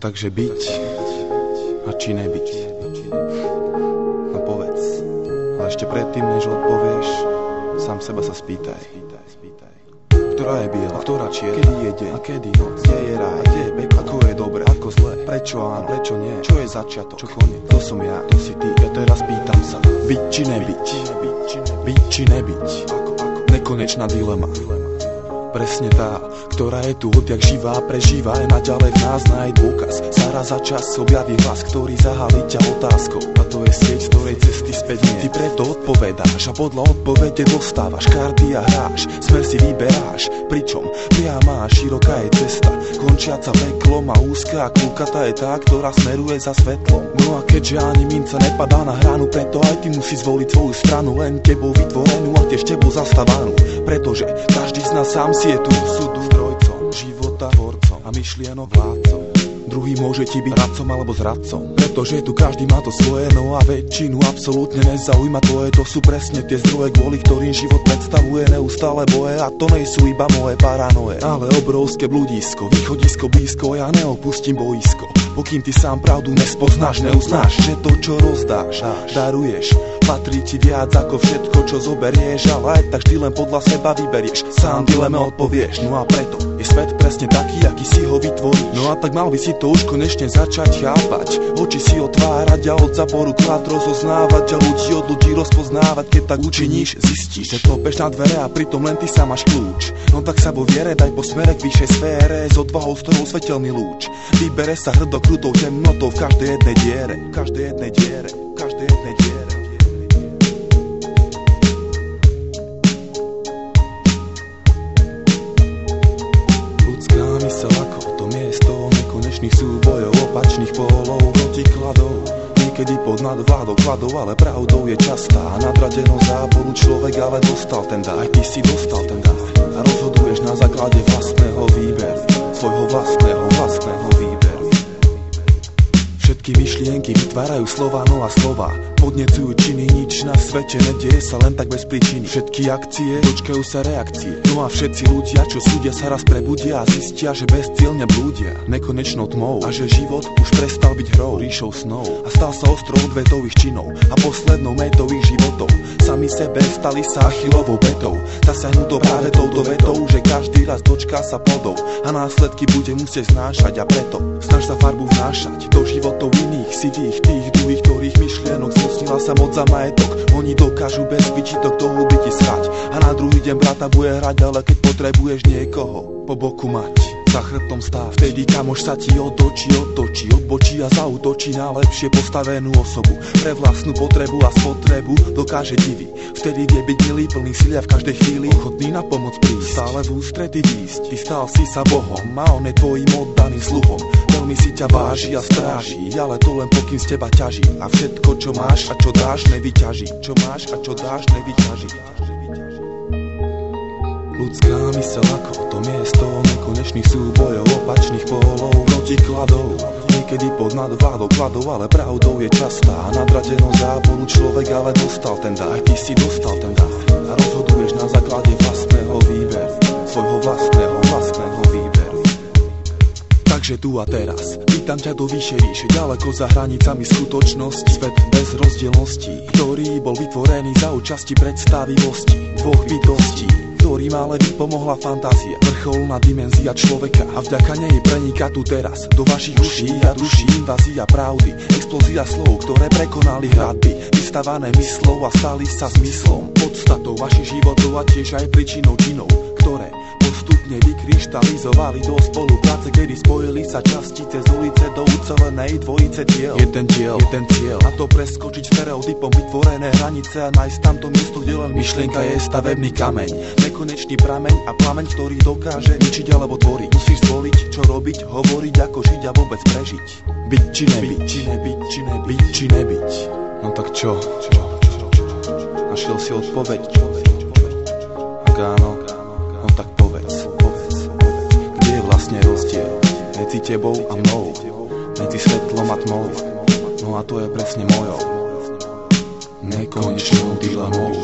Takže byť a či nebyť. No povedz, ale ešte predtým, než odpovieš, sám seba sa spýtaj. Ktorá je biela, ktorá čiera, kedy je deň a kedy noc, kde je ráj, kde je peklo, ako je dobre, ako zle, prečo áno, prečo nie, čo je začiatok, čo koniec, to som ja, to si ty, ja teraz pýtam sa, byť či nebyť, byť či nebyť, nekonečná dilema. Presne tá, ktorá je tu odjak živá, prežíva aj naďalej v nás nájsť dôkaz. Zaraz za čas objaví hlas, ktorý zahalí ťa otázkou. A to je sieť, z ktorej cesty späť nie. Ty preto odpovedáš a podľa odpovede dostávaš karty a hráš. Smer si vyberáš, pričom priama a široká je cesta, končiaca peklom a úzka a kľúkatá je tá, ktorá smeruje za svetlom. No a keďže ani minca nepadá na hranu, preto aj ty musí zvoliť svoju stranu, len tebou vytvorenú a tiež tebou zastávanú. Pretože každý z nás sám si je tu súdu zdrojcom, života tvorcom a myšlienok vládcom. Druhý môže ti byť radcom alebo zradcom, pretože tu každý má to svoje, no a väčšinu absolútne nezaujíma tvoje. To sú presne tie zdroje, kvôli ktorým život predstavuje neustále boje. A to nejsú iba moje paranoje, ale obrovské bludisko, východisko blízko. Ja neopustím boisko, pokým ty sám pravdu nespoznáš, neuznáš, že to, čo rozdáš, daruješ, patrí ti viac ako všetko, čo zoberieš, ale aj tak vždy len podľa seba vyberieš. Sám dileme odpovieš, no a preto je svet presne taký, aký si ho vytvoríš. No a tak mal by si to už konečne začať chápať, oči si otvárať a od zaboru klad rozoznávať a ľudí od ľudí rozpoznávať. Keď tak učiníš, zistíš, že klopeš na dvere a pritom len ty sa máš kľúč. No tak sa vo viere daj po smere k vyššej sfére, s odvahou, s ktorou svetelný lúč vybere sa hrdo krutou temnotou v každej jednej diere, v každej jednej diere, v každej jednej diere. Ľudská myseľ ako to miesto nekonečných súbojov, opačných pólov, protikladov. Niekedy pod nadvládou kladov, ale pravdou je častá nadradenosť záporu. Človek ale dostal ten dar, aj ty si dostal ten dar a rozhoduješ na základe vlastného výberu, svojho vlastného výberu. Všetky myšlienky vytvárajú slova, no a slova podnecujú činy, nič na svete nedieje sa len tak bez príčiny. Všetky akcie dočkajú sa reakcie, no a všetci ľudia, čo súdia, sa raz prebudia a zistia, že bezcielne blúdia nekonečnou tmou a že život už prestal byť hrou, ríšou snov a stal sa ostrov odvetových činov a poslednou metou ich životov. Sami sebe stali sa Achillovou petou, zasiahnutou práve touto vetou, že každý raz dočká sa plodov a následky bude musieť znášať. A preto snaž sa farbu vnášať do životov iných, sivých, tých druhých, ktorých myšlienok zmocnila sa moc za majetok. Oni dokážu bez výčitok do huby ti schať a na druhý deň brata bude hrať, ale keď potrebuješ niekoho po boku mať, za chrbtom stáv, vtedy kamoš sa ti otočí, odbočí a zaútočí na lepšie postavenú osobu. Pre vlastnú potrebu a spotrebu dokáže divy, vtedy vie byť milý, plný síly a v každej chvíli ochotný na pomoc prísť, stále v ústrety výsť. Ty stal si sa Bohom a on je tvojim oddaným sluhom. Veľmi si ťa váži a stráži, ale to len pokým z teba ťaží. A všetko, čo máš a čo dáš, nevyťaží. Čo máš a čo dáš, nevyťaží. Ľudská myseľ ako to miesto nekonečných súbojov, opačných pólov, protikladov. Niekedy pod nadvládou kladov, ale pravdou je častá nadradenosť záporu. Človek ale dostal ten dar, aj ty si dostal ten dar a rozhoduješ na základe vlastného výberu, svojho vlastného výberu. Takže tu a teraz pýtam ťa do vyššej ríše, ďaleko za hranicami skutočnosti, svet bez rozdielností, ktorý bol vytvorený za účasti predstavivosti dvoch bytostí, ktorým ale vypomohla fantázia, vrcholná dimenzia človeka a vďaka nej preniká tu teraz do vašich uší a duší invázia pravdy, explózia slov, ktoré prekonali hradby, vystavané myslou a stali sa zmyslom, podstatou vašich životov a tiež aj príčinou činov, ktoré postupne vykryštalizovali do spolupráce, kedy spojili sa častice z ulice do ucelenej dvojice diel. Jeden cieľ, a to preskočiť stereotypom vytvorené hranice a nájsť tamto miesto, kde len myšlienka je stavebný kameň, nekonečný prameň a plameň, ktorý dokáže ničiť alebo tvoriť. Musíš zvoliť, čo robiť, hovoriť, ako žiť a vôbec prežiť. Byť či nebyť. No tak čo? Našiel si odpoveď? Ak áno, no tak povedz. Kde je vlastne rozdiel medzi tebou a mnou, medzi svetlom a tmou? No a to je presne mojou nekonečnou dilemou.